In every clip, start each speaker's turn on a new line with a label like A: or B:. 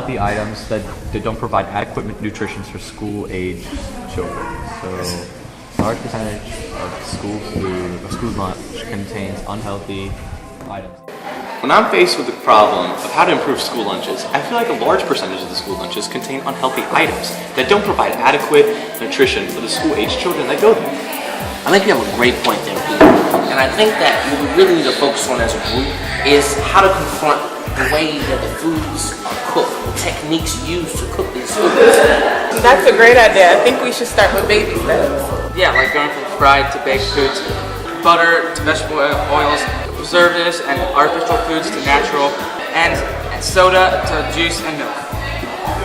A: unhealthy items that don't provide adequate nutrition for school-age children. So, a large percentage of school lunch contains unhealthy items.
B: When I'm faced with the problem of how to improve school lunches, I feel like a large percentage of the school lunches contain unhealthy items that don't provide adequate nutrition for the school-age children that go there.
C: I think you have a great point there, Pete. And I think that what we really need to focus on as a group is how to confront the way that the foods are cooked, the techniques used to cook these foods.
D: That's a great idea. I think we should start with baby steps.
E: Yeah, like going from fried to baked foods, butter to vegetable oils, preservatives and artificial foods to natural, and soda to juice and milk.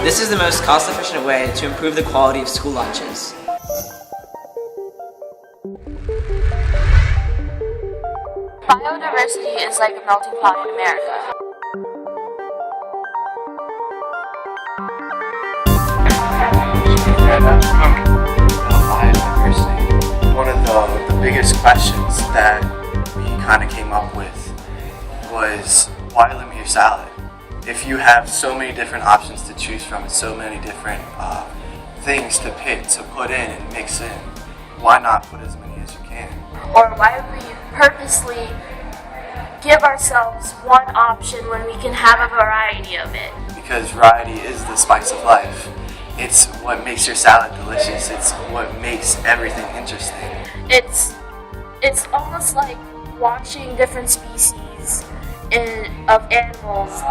F: This is the most cost-efficient way to improve the quality of school lunches.
G: Biodiversity is like a melting pot in America.
H: Biodiversity. One of the biggest questions that we kind of came up with was, why limit your salad? If you have so many different options to choose from and so many different things to pick, to put in and mix in, why not put as many as you can?
G: Or why would we purposely give ourselves one option when we can have a variety of it?
H: Because variety is the spice of life. It's what makes your salad delicious. It's what makes everything interesting.
G: It's almost like watching different species of animals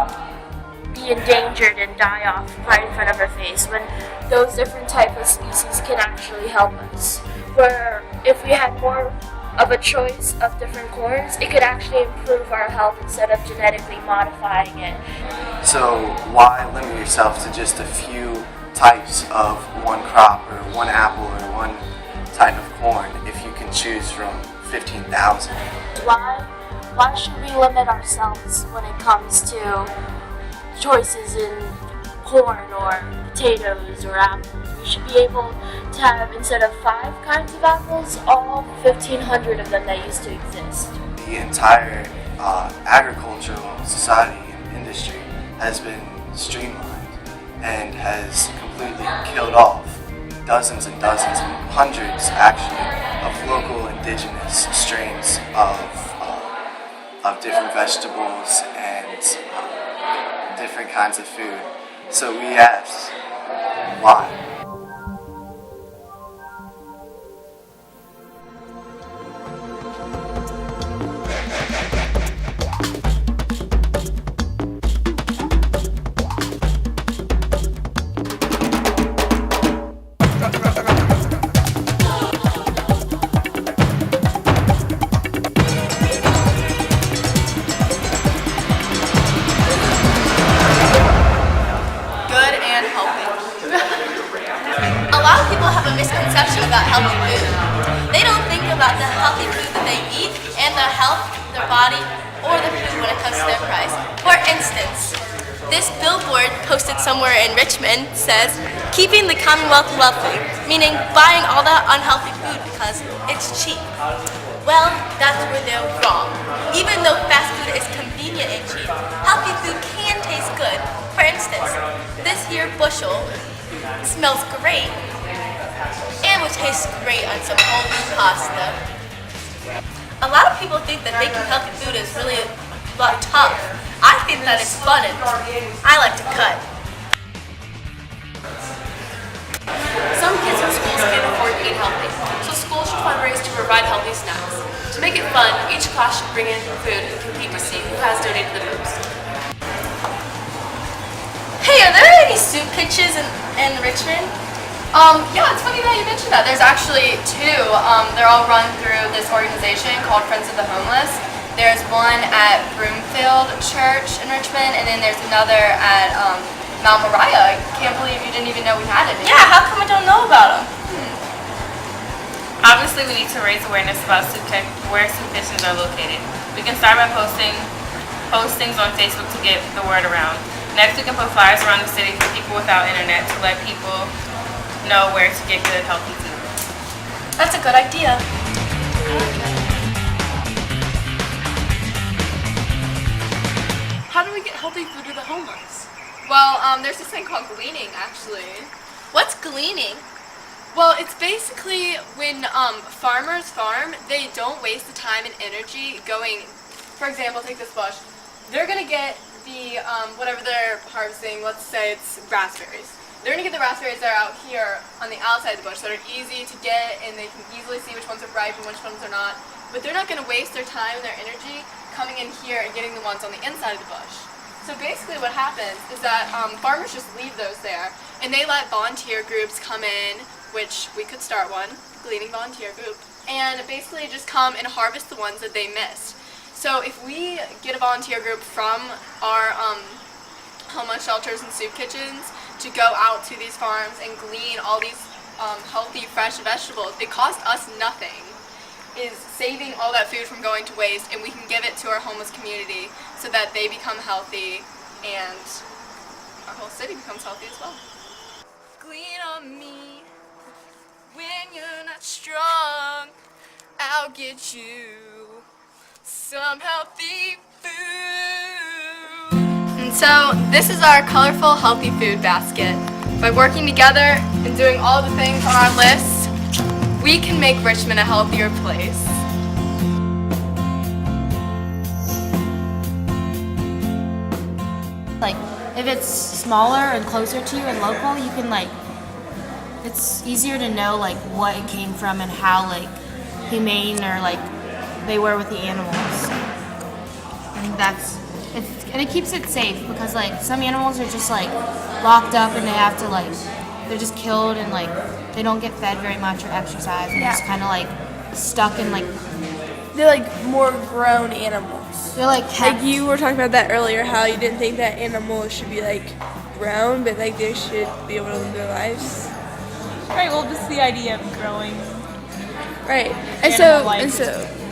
G: be endangered and die off right in front of our face, when those different type of species can actually help us. Where if we had more of a choice of different corns, it could actually improve our health instead of genetically modifying it.
H: So why limit yourself to just a few types of one crop or one apple or one type of corn if you can choose from 15,000?
G: Why should we limit ourselves when it comes to choices in corn or potatoes or apples? We should be able to have, instead of 5 kinds of apples, all 1,500 of them that used to exist.
H: The entire agricultural society and industry has been streamlined and has completely killed off dozens and dozens and hundreds actually of local indigenous strains of different vegetables and different kinds of food. So we asked, why?
I: A lot of people have a misconception about healthy food. They don't think about the healthy food that they eat and the health, their body, or the food when it comes to their price. For instance, this billboard posted somewhere in Richmond says, "Keeping the Commonwealth wealthy," meaning buying all that unhealthy food because it's cheap. Well, that's where they're wrong. Even though fast food is convenient and cheap, healthy food can taste good. For instance, this here bushel smells great and would taste great on some whole wheat pasta. A lot of people think that making healthy food is really a lot tough. I think that it's fun and I like to cut.
J: Some kids in schools can't afford to eat healthy, so schools should fundraise to provide healthy snacks. To make it fun, each class should bring in food and compete to see who has donated the most.
I: Hey, are there any soup kitchens in Richmond?
J: Yeah, it's funny that you mentioned that. There's actually 2. They're all run through this organization called Friends of the Homeless. There's one at Broomfield Church in Richmond, and then there's another at Mount Moriah. I can't believe you didn't even know we had it.
I: Yeah, how come I don't know about them?
K: Obviously, we need to raise awareness about where soup kitchens are located. We can start by posting postings on Facebook to get the word around. Next, we can put flyers around the city for people without internet to let people know where to get good, healthy food.
I: That's a good idea.
J: How do we get healthy food to the homeless? Well, there's this thing called gleaning, actually.
I: What's gleaning?
J: Well, it's basically when farmers farm, they don't waste the time and energy going, for example, take this bush. They're going to get the, whatever they're harvesting, let's say it's raspberries. They're going to get the raspberries that are out here on the outside of the bush that are easy to get and they can easily see which ones are ripe and which ones are not. But they're not going to waste their time and their energy coming in here and getting the ones on the inside of the bush. So basically what happens is that farmers just leave those there and they let volunteer groups come in, which we could start one, gleaning volunteer group, and basically just come and harvest the ones that they missed. So if we get a volunteer group from our homeless shelters and soup kitchens to go out to these farms and glean all these healthy, fresh vegetables, it costs us nothing. Is saving all that food from going to waste, and we can give it to our homeless community so that they become healthy and our whole city becomes healthy as well.
I: Glean on me when you're not strong. I'll get you some healthy food.
J: And so this is our colorful healthy food basket. By working together and doing all the things on our list, we can make Richmond a healthier place.
L: Like, if it's smaller and closer to you and local, you can it's easier to know what it came from and how humane or they were with the animals. I think and it keeps it safe because some animals are just locked up and they have to they're just killed and they don't get fed very much or exercise and just kind of stuck in
M: they're more grown animals.
L: They're like
M: you were talking about that earlier, how you didn't think that animals should be grown, but they should be able to live their lives.
N: Right. Well, just the idea of growing.
M: Right.
N: And so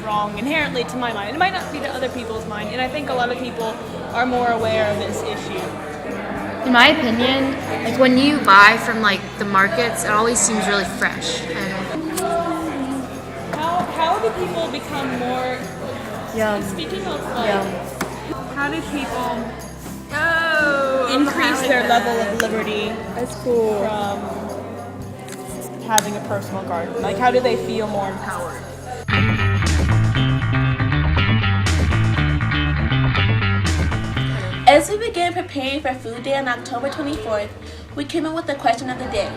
N: wrong inherently to my mind. It might not be to other people's mind, and I think a lot of people are more aware of this issue.
L: In my opinion, when you buy from the markets, it always seems really fresh. And
N: how do people become more? Speaking of how do people increase their level of liberty?
M: That's cool.
N: From having a personal garden, how do they feel more empowered?
O: As we began preparing for Food Day on October 24th, we came up with the question of the day.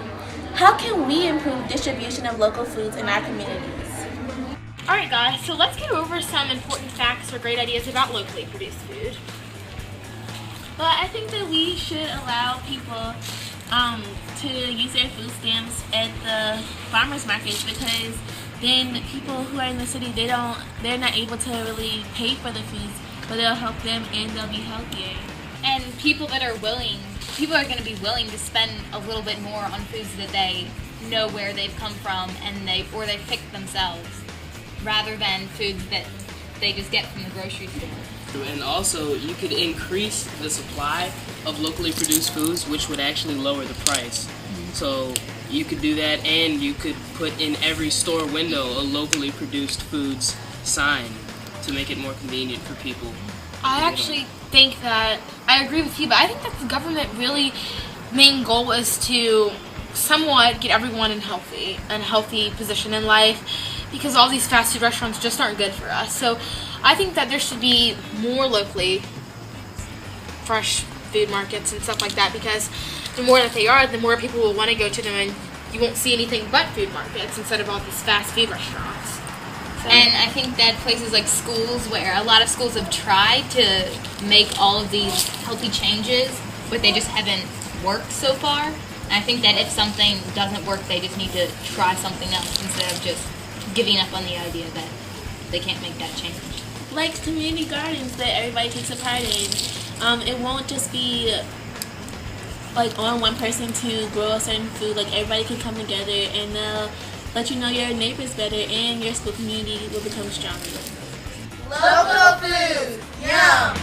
O: How can we improve distribution of local foods in our communities?
G: Alright guys, so let's go over some important facts or great ideas about locally produced food.
K: But I think that we should allow people to use their food stamps at the farmers markets, because then people who are in the city, they're not able to really pay for the foods, but they'll help them and they'll be healthier.
P: And people are going to be willing to spend a little bit more on foods that they know where they've come from and they've picked themselves, rather than foods that they just get from the grocery store.
Q: And also, you could increase the supply of locally produced foods, which would actually lower the price. So you could do that, and you could put in every store window a locally produced foods sign to make it more convenient for people.
P: I actually think that, I agree with you, but I think that the government really main goal is to somewhat get everyone in a healthy position in life, because all these fast food restaurants just aren't good for us. So I think that there should be more locally fresh food markets and stuff like that, because the more that they are, the more people will want to go to them, and you won't see anything but food markets instead of all these fast food restaurants. So.
K: And I think that places like schools, where a lot of schools have tried to make all of these healthy changes, but they just haven't worked so far. And I think that if something doesn't work, they just need to try something else instead of just giving up on the idea that they can't make that change.
O: Like community gardens that everybody takes a part in. It won't just be on one person to grow a certain food. Everybody can come together and let you know your neighbors better, and your school community will become stronger.
I: Local food, yum!